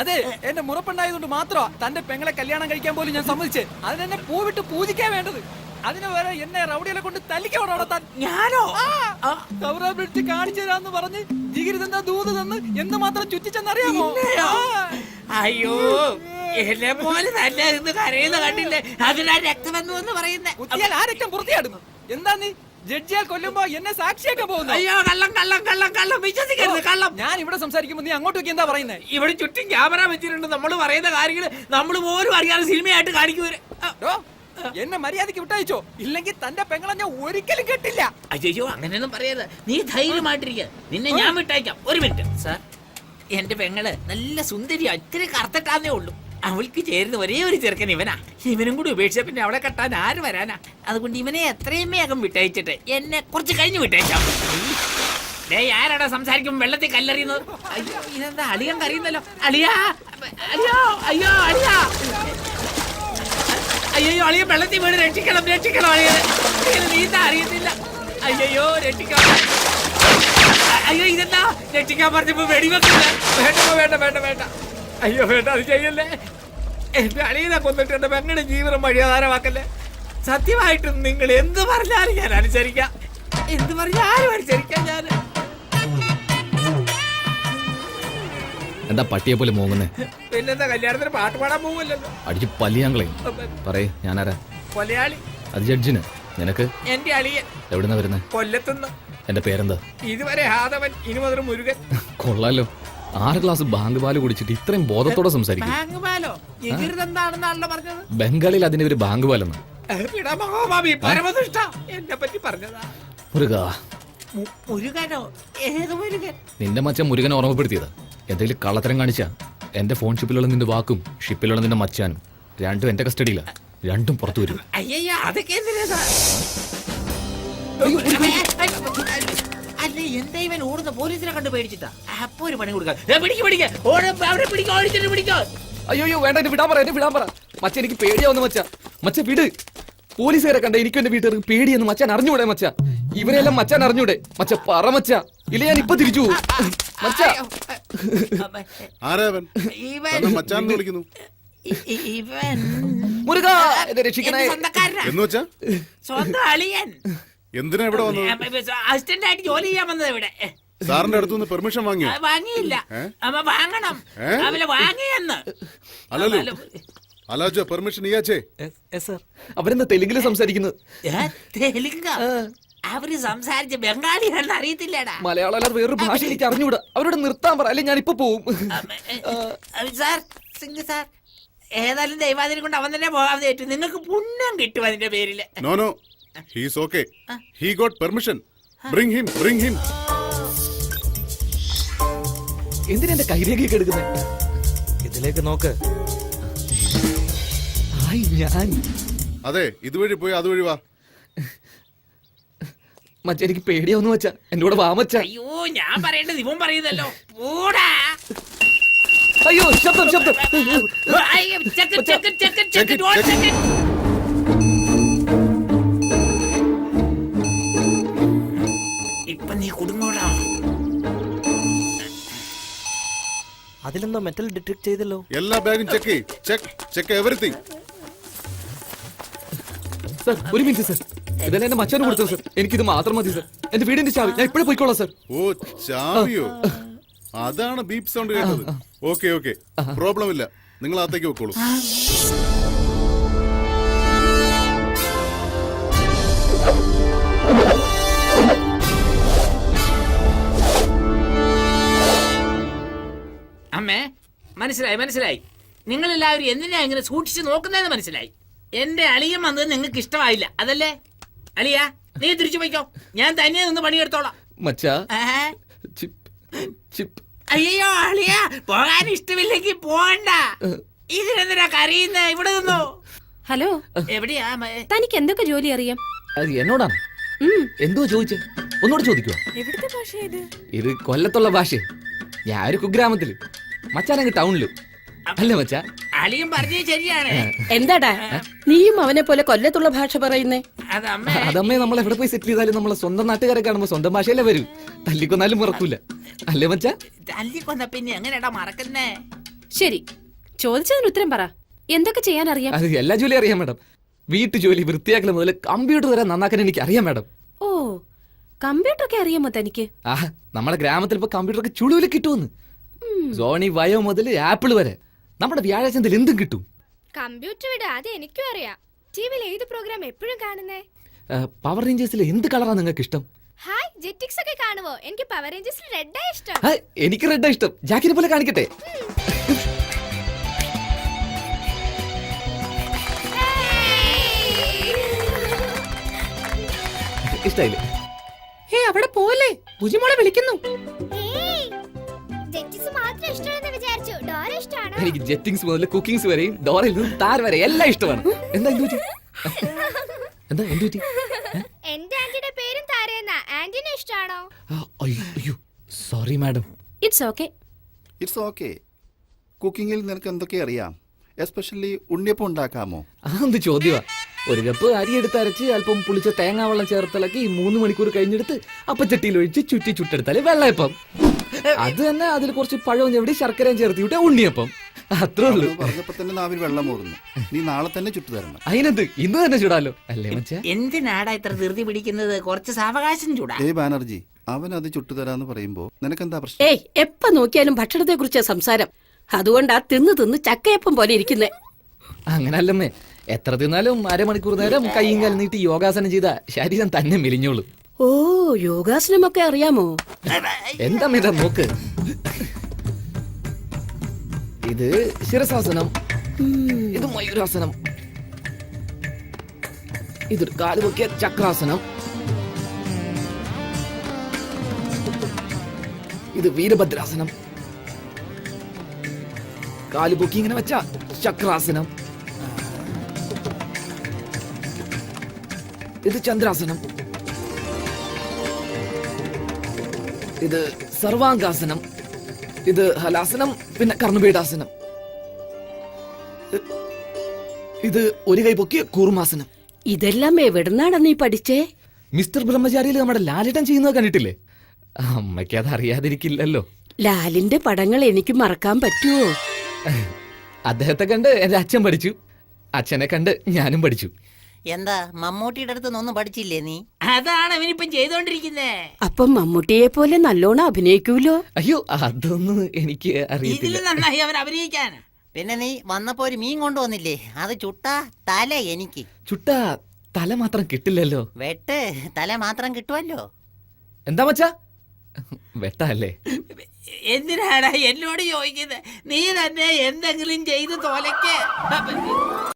അതെ, എന്റെ മുറപ്പുണ്ടായതുകൊണ്ട് മാത്രമാ തന്റെ പെങ്ങളെ കല്യാണം കഴിക്കാൻ പോലും ഞാൻ സമ്മതിച്ചേ. അതിനെന്നെ പൂവിട്ട് പൂജിക്കാൻ വേണ്ടത്. അതിന് വരെ എന്നെ റൗഡികളെ കൊണ്ട് തല്ലിക്കോടോ താൻ. ഞാനോ കൗറ ബ്രിഡ്ജ് കാണിച്ചു തരാന്ന് പറഞ്ഞ് ജിഗിരി തന്ന ദൂത് തന്ന് എന്തുമാത്രം ചുറ്റിച്ചെന്നറിയാമോ? അയ്യോ, എന്നെ പോലെ തന്നെ ഇന്ന് കരയുന്ന കണ്ടില്ലേ? അതിനാ രക്തം എന്ന് പറയുന്നേ. ആ രക്തം പുറത്തിയാടുന്നു. എന്താ നീ ജഡ്ജിയാൽ കൊല്ലുമ്പോ എന്നെ സാക്ഷിയാക്കാൻ പോകുന്നു? അയ്യോ, കള്ളം കള്ളം കള്ളം കള്ളം, വിശ്വസിക്കരുത്, കള്ളം. ഞാൻ ഇവിടെ സംസാരിക്കുമ്പോ നീ അങ്ങോട്ടേക്ക് എന്താ പറയുന്നത്? ഇവിടെ ചുറ്റും ക്യാമറ വെച്ചിട്ടുണ്ട്. നമ്മൾ പറയുന്ന കാര്യങ്ങള് നമ്മൾ പോലും അറിയാതെ സിനിമയായിട്ട് കാണിക്കുവരെ. എന്നെ മര്യാദക്ക് വിട്ടയച്ചോ, ഇല്ലെങ്കിൽ തന്റെ പെങ്ങളെ ഞാൻ ഒരിക്കലും കെട്ടില്ല. അയ്യോ, അങ്ങനെയൊന്നും പറയരുത്. നീ ധൈര്യമായിട്ടിരിക്ക, നിന്നെ ഞാൻ വിട്ടയക്കാം. ഒരു മിനിറ്റ് സാർ, എന്റെ പെങ്ങള് നല്ല സുന്ദരിയാ, ഇത്തിരി കറുത്തിട്ടാന്നേ ഉള്ളൂ. അവൾക്ക് ചേരുന്ന ഒരേ ഒരു ചെറുക്കൻ ഇവനാ. ഇവനും കൂടി ഉപേക്ഷിച്ച പിന്നെ അവളെ കെട്ടാൻ ആര് വരാനാ? അതുകൊണ്ട് ഇവനെ എത്രയും വേഗം വിട്ടയച്ചിട്ട് എന്നെ കുറച്ച് കഴിഞ്ഞ് വിട്ടയച്ചാ. ആരാടാ സംസാരിക്കുമ്പോ വെള്ളത്തിൽ കല്ലെറിയുന്നത്? അയ്യോ, ഇതെന്താ അളിയൻ കറിയുന്നല്ലോ. അളിയാ, അയ്യോ അയ്യോ, അളിയാ, അയ്യോ, അളിയ വെള്ളത്തിൽ വീട്, രക്ഷിക്കണം രക്ഷിക്കണം. അളിയത് നീന്താ അറിയത്തില്ല. അയ്യോ, രക്ഷിക്കണം. അയ്യോ, ഇതെന്താ രക്ഷിക്കാൻ പറഞ്ഞപ്പോ വെടിവെക്കില്ല. വേണ്ട വേണ്ട വേണ്ട വേണ്ട, അയ്യോ വേണ്ട, അത് ചെയ്യല്ലേ. എന്റെ അളിയനെ കൊന്നിട്ട് എന്റെ പെങ്ങളുടെ ജീവിതം വഴിയാധാരമാക്കല്ലേ. സത്യമായിട്ടും നിങ്ങൾ എന്ത് പറഞ്ഞാലും ഞാൻ അനുസരിക്കാം. എന്ത് പറഞ്ഞാലും അനുസരിക്കാം ഞാൻ. എന്താ പട്ടിയെ പോലെ മൂങ്ങുന്നേ? പിന്നെന്താ, കല്യാണത്തിന് പാട്ട് പാടാൻ പോവല്ലോ. അടിച്ച് പല്ലിയാങ്കളയും പറയേ. ഞാനാരാ? കൊലയാളി. അത് ജഡ്ജിന്. നിനക്ക്? എന്റെ അളിയൻ. എവിടുന്നാ വരുന്നേ? കൊല്ലത്തുനിന്ന്. എന്റെ പേരെന്താ? ഇതുവരെ ഹാദവൻ, ഇനി മുതൽ മുരുകൻ. കൊള്ളാലോ, 6 ഗ്ലാസ് ബാങ്ക് പാല് കുടിച്ചിട്ട് ഇത്രയും ബോധത്തോടെ സംസാരിക്കും. ബാങ്ക് പാലോ? എന്താണെന്നാണല്ലോ പറഞ്ഞത്. ബംഗാളിൽ അതിന്റെ ഒരു ബാങ്ക് പാലെന്ന്. എന്നെ പറ്റി പറഞ്ഞതാ. മുരുക. മുരുകനോ? ഏത് മുരുകൻ? നിന്റെ മച്ചൻ മുരുകനെ ഓർമ്മപ്പെടുത്തിയതാ. എന്തെങ്കിലും കള്ളത്തരം കാണിച്ചാ എന്റെ ഫോൺ ഷിപ്പിലുള്ള നിന്റെ വാക്കും ഷിപ്പിലുള്ള നിന്റെ മച്ചാനും രണ്ടും എന്റെ കസ്റ്റഡിയില. രണ്ടും പുറത്തു വരും. അയ്യ, അതൊക്കെ അല്ലേ, എന്താ ഇവൻ ഓടുന്ന പോലീസിനെ കണ്ട് പേടിച്ചിട്ടാ? അപ്പൊ ഒരു പണി കൊടുക്കാം. അയ്യോ വേണ്ട, എന്നെ വിടാൻ പറ, എന്നെ വിടാൻ പറ. മച്ച എനിക്ക് പേടിയാവുന്ന മച്ച. മച്ച വിട്. പോലീസുകാരെ കണ്ട എനിക്കും എന്റെ വീട്ടുകാർക്ക് പേടിയെന്ന് മച്ചാൻ അറിഞ്ഞൂടെ? മച്ച ഇവരെല്ലാം മച്ചാൻ അറിഞ്ഞൂടെ? മച്ച പറ മച്ച, ഇല്ല ഞാൻ ഇപ്പൊ തിരിച്ചു പോകും. മച്ച വിളിക്കുന്നു. മുരുക, എന്നെ രക്ഷിക്കണേ. സ്വന്തം അളിയൻ. എന്തിനാ ഇവിടെ വന്നത്? അസിസ്റ്റന്റ് ആയിട്ട് ജോലി ചെയ്യാൻ വന്നത് ഇവിടെ. സാറിന്റെ അടുത്തുനിന്ന് പെർമിഷൻ വാങ്ങിയോ? വാങ്ങിയില്ല. അമ്മ വാങ്ങണം. അവലെ വാങ്ങിയെന്ന്. അല്ലല്ലോ, അല്ലാച്ചോ പെർമിഷൻ ഇയാച്ചേ. അവരെന്താ തെലുങ്കില് സംസാരിക്കുന്നത്? തെലുങ്ക? അവര് സംസാരിച്ച ബംഗാളിയാണെന്ന് അറിയത്തില്ലടാ. മലയാളം അല്ലാതെ വേറൊരു ഭാഷ എനിക്ക് അറിഞ്ഞൂടാ. അവരോട് നിർത്താൻ പറ, അല്ലെ ഞാൻ ഇപ്പൊ പോവും. സാർ, സിംഗ് സാർ, ഏതായാലും ദൈവാദിനെ കൊണ്ട് അവൻ തന്നെ പോകാതെ ഏറ്റു. നിങ്ങൾക്ക് പുണ്യം കിട്ടും അതിന്റെ പേരില്. No no, he is okay. He got permission. Bring him, bring him. എന്തിനാ എന്റെ കൈരേഖയൊക്കെ എടുക്കുന്നേ? ഇതിലേക്ക് നോക്ക്. ഞാൻ അതെ, ഇതുവഴി പോയി അതുവഴി വാ. മച്ച എനിക്ക് പേടിയാവുന്നു മച്ച, എന്റെ കൂടെ വാ മച്ച. അയ്യോ, ഞാൻ പറയേണ്ടത് ഇവൻ പറയുന്നല്ലോ. പോടാ. അയ്യോ, ശബ്ദം ശബ്ദം. ഇപ്പൊ നീ കുടുങ്ങോടാ. അതിലെന്തോ മെറ്റൽ ഡിറ്റക്ട് ചെയ്തല്ലോ. എല്ലാ ബാഗും ചെക്ക് ചെക്ക് എവരിതിങ്. സർ, ഒരു മിനിറ്റ് സർ. ഇതെല്ലാം എന്റെ മച്ചാന് കൊടുത്തത് സർ. എനിക്കിത് മാത്രം മതി സർ. എന്റെ വീടിന്റെ ചാവി ഞാൻ ഇപ്പോഴും പോയിക്കോളാം സർ. ഓ, ചാവിയോ? അതാണ് ബീപ്പ് സൗണ്ട് കേട്ടത്. ഓക്കെ ഓക്കെ, പ്രോബ്ലം ഇല്ല. നിങ്ങൾ അകത്തേക്ക് വെക്കോളൂ. അമ്മേ, മനസ്സിലായി. നിങ്ങളെല്ലാവരും എന്തിനാ ഇങ്ങനെ സൂക്ഷിച്ച് നോക്കുന്നതെന്ന് മനസ്സിലായി. എന്റെ അളിയൻ വന്നത് നിങ്ങൾക്ക് ഇഷ്ടമായില്ല, അതല്ലേ? അളിയ, നീ തിരിച്ചു പോയിക്കോ. ഞാൻ തന്നെ നിന്ന് പണിയെടുത്തോളാം. അയ്യോ അളിയ, പോകാൻ ഇഷ്ടമില്ലെങ്കിൽ പോകണ്ട. ഇതിനെന്തിനാ കരയുന്നേ? ഇവിടെ നിന്നോ. ഹലോ, എവിടെയാ? തനിക്ക് എന്തൊക്കെ ജോലി അറിയാം? അത് എന്നോടാണ്. എന്തോ ചോദിച്ചേ? ഒന്നുകൂടെ ചോദിക്കുവോ? എവിടുത്തെ ഭാഷ ഇത്? ഇത് കൊല്ലത്തുള്ള ഭാഷ. ഞാൻ ഒരു കുഗ്രാമത്തില്, മച്ചാനങ്ങ് ടൗണില്. അല്ലേ മച്ചാ? അളിയും പറഞ്ഞത് ശരിയാണ്. എന്താടാ നീയും അവനെ പോലെ കൊല്ലത്തുള്ള ഭാഷ പറയുന്നേ? അതമ്മേ, നമ്മൾ എവിടെ പോയി സെറ്റിൽ ചെയ്താലും നമ്മളെ സ്വന്തം നാട്ടുകാരെ കാണുമ്പോ സ്വന്തം ഭാഷയല്ലേ വരൂ. തല്ലിക്കൊന്നാലും മറക്കൂല. അല്ലേ മച്ചാ? തല്ലിക്കൊന്ന പിന്നെ എങ്ങനെയാടാ മറക്കുന്നേ? ശരി, ചോദിച്ചതിന് ഉത്തരം പറ. എന്തൊക്കെ ചെയ്യാൻ അറിയാം? അത് എല്ലാ ജോലിയും അറിയാം മാഡം. വീട്ടു ജോലി വൃത്തിയാക്കൽ മുതൽ കമ്പ്യൂട്ടർ വരെ നന്നാക്കാൻ എനിക്ക് അറിയാം മാഡം. ഓ, കമ്പ്യൂട്ടർ ഒക്കെ അറിയാമോ തനിക്ക്? ആ, നമ്മുടെ ഗ്രാമത്തിൽ ഇപ്പൊ കമ്പ്യൂട്ടർ ഒക്കെ ചുളുവിൽ കിട്ടുമെന്ന്. സോണി വയോ മുതൽ ആപ്പിൾ വരെ നമ്മുടെ വ്യാഴാഴ്ച എന്തും കിട്ടും. കമ്പ്യൂട്ടർ വിട, അത് എനിക്കും അറിയാം. ടിവിയിൽ ഏത് പ്രോഗ്രാം എപ്പോഴും കാണുന്നേ? പവർ റേഞ്ചേഴ്സിൽ എന്ത് കളറാണ് നിങ്ങൾക്ക് ഇഷ്ടം? ഹായ്, ജെറ്റിക്സ് ഒക്കെ കാണുവോ? എനിക്ക് പവർ റേഞ്ചേഴ്സിൽ റെഡാ ഇഷ്ടം. ആ, എനിക്ക് റെഡാ ഇഷ്ടം. ജാക്കിനെ പോലെ കാണിക്കട്ടെ? ഇഷ്ടായില്ലേ? ഹേ, അവിടെ പോലെ ഭുജിമോളെ വിളിക്കുന്നു. ജെറ്റിക്സ് മാത്രം ഇഷ്ടമാണെന്ന് വിചാരിച്ചു. ഡോറ ഇഷ്ടമാണോ? എനിക്ക് ജെറ്റിങ്സ് മുതൽ കുക്കിങ്സ് വരെയും ഡോറയിൽ നിന്ന് താര വരെ എല്ലാം ഇഷ്ടമാണ്. എന്താ എന്ത് പറ്റി? എന്താ എന്ത് പറ്റി? എന്റെ ആന്റിയുടെ പേരും താരയെന്നാ. ആന്റിനെ ഇഷ്ടമാണോ? അയ്യോ sorry madam. It's okay. It's okay. കുക്കിങ്ങിൽ നിനക്ക് എന്തൊക്കെ അറിയാം? എസ്പെഷ്യലി ഉണ്ണിയപ്പം ഉണ്ടാക്കാമോ? എന്ത് ചോദ്യമാ? ഒരു കപ്പ് അരി എടുത്ത് അരച്ച് അല്പം പുളിച്ച തേങ്ങാ വെള്ളം ചേർത്തിളക്കി 3 മണിക്കൂർ കഴിഞ്ഞെടുത്ത് അപ്പച്ചട്ടിയിൽ ഒഴിച്ച് ചുറ്റി ചുട്ടെടുത്താല് വെള്ളയപ്പം. അത് തന്നെ അതിൽ കുറച്ച് പഴവും ചെവിടി ശർക്കരയും ചേർത്തി വിട്ട ഉണ്ണിയപ്പം. അത്രേ ഉള്ളൂ. അത് പറഞ്ഞപ്പോ തന്നെ നാവിൽ വെള്ളം മൂറുന്നു. നീ നാളെ തന്നെ ചുട്ടു തരണം. അതിനെന്ത്, ഇന്ന് തന്നെ ചൂടാലോ അല്ലേ മച്ചാ? എന്തിനാടാ ഇത്ര ധൃതി പിടിക്കുന്നത്? കുറച്ച് സാവകാശം ചൂടാ. ബാനർജി, അവൻ അത് ചുട്ടു തരാന്ന് പറയുമ്പോ നിനക്കെന്താ പ്രശ്നം? ഏയ്, എപ്പ നോക്കിയാലും ഭക്ഷണത്തെ കുറിച്ച് സംസാരം. അതുകൊണ്ടാ തിന്ന് തിന്ന് ചക്കയപ്പം പോലെ ഇരിക്കുന്നേ. അങ്ങനല്ലമ്മേ, എത്ര തിന്നാലും അരമണിക്കൂർ നേരം കൈയും കാലും നീട്ടി യോഗാസനം ചെയ്ത ശരീരം തന്നെ മെലിഞ്ഞോളും. ഓ, യോഗാസനമൊക്കെ അറിയാമോ? എന്താ മേതാ നോക്ക്. ഇത് ശിരസാസനം, ഇത് മയൂരാസനം, ഇതൊരു കാല് പൊക്കിയ ചക്രാസനം, ഇത് വീരഭദ്രാസനം, കാല് പൊക്കി ഇങ്ങനെ വെച്ച ചക്രാസനം, ഇത് ചന്ദ്രാസനം, ഇത് സർവാംഗാസനം, ഇത് ഹലാസനം, പിന്നെ കർണപീഠാസനം, ഇത് ഒരു കൈ പൊക്കിയ കൂർമാസനം. ഇതെല്ലാം എവിടുന്നാണ് നീ പഠിച്ചേ? മിസ്റ്റർ ബ്രഹ്മചാരിയിൽ നമ്മുടെ ലാലിട്ടൻ ചെയ്യുന്നത് കണ്ടിട്ടില്ലേ? അമ്മയ്ക്ക് അത് അറിയാതിരിക്കില്ലല്ലോ. ലാലിന്റെ പടങ്ങൾ എനിക്ക് മറക്കാൻ പറ്റുമോ? അദ്ദേഹത്തെ കണ്ട് എന്റെ അച്ഛൻ പഠിച്ചു, അച്ഛനെ കണ്ട് ഞാനും പഠിച്ചു. എന്താ മമ്മൂട്ടിയുടെ അടുത്ത് ഒന്നും പഠിച്ചില്ലേ നീ? അതാണ് അവനിപ്പം ചെയ്തോണ്ടിരിക്കുന്നേ. അപ്പം മമ്മൂട്ടിയെ പോലെ നല്ലോണം അഭിനയിക്കൂലോ? അയ്യോ, അതൊന്നും എനിക്ക് ഇതിൽ അറിയത്തില്ല. നന്നായി അവൻ അഭിനയിക്കാൻ. പിന്നെ നീ വന്നപ്പോ ഒരു മീൻ കൊണ്ടുവന്നില്ലേ? അത് ചുട്ടാ തല എനിക്ക്. ചുട്ട തല മാത്രം കിട്ടില്ലല്ലോ. വെട്ട് തല മാത്രം കിട്ടുമല്ലോ. എന്താ മച്ചാ? വെട്ടല്ലേ? എന്തിനാടാ എന്നോട് ചോദിക്കുന്നത്? നീ തന്നെ എന്തെങ്കിലും ചെയ്ത് തോലയ്ക്ക്.